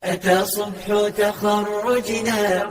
أتى صبح تخرجنا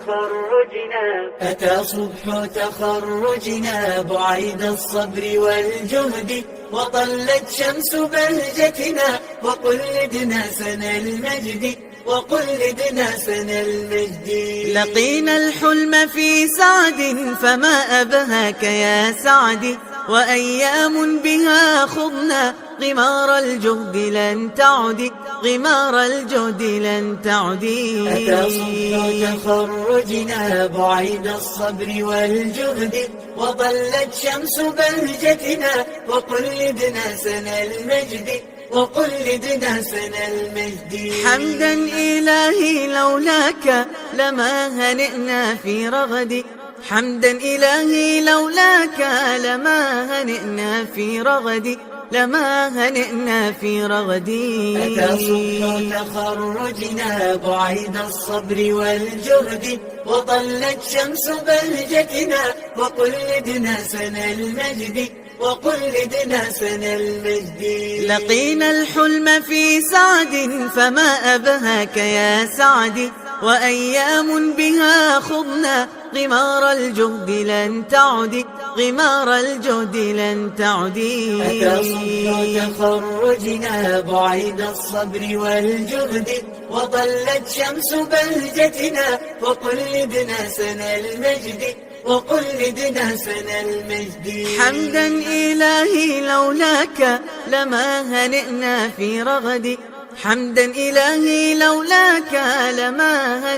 أتى صبح تخرجنا بعيد الصبر والجهد، وطلت شمس بهجتنا وقلدنا سنى المجد وقلدنا سنى المجد. لقينا الحلم في سعد فما أبهاك يا سعد، وأيام بها خضنا غمار الجهد لن تعد، غمار الجهد لن تعد. أتى صبح تخرجنا بعيد الصبر والجهد، وظلت شمس بهجتنا وقلدنا سنى المجد وقلدنا سنى المجد. حمدا إلهي لولاك لما هنئنا في رغد، حمدا إلهي لولاك لما هنئنا في رغد، لما هنئنا في رغدي. أتى صبح تخرجنا بعيد الصبر والجهد، وظلت شمس بهجتنا وقلدنا سنى المجد وقلدنا سنى المجد. لقينا الحلم في سعد فما أبهاك يا سعد، وأيام بها خضنا غمار الجهد لن تعد، غمار الجهد لن تعد. أتى صبح تخرجنا بعيد الصبر والجهد، وظلت شمس بهجتنا وقلدنا سنى المجد وقلدنا سنى المجد. حمدا إلهي لولاك لما هنئنا في رغد، حمدا إلهي لولاك لما هنئنا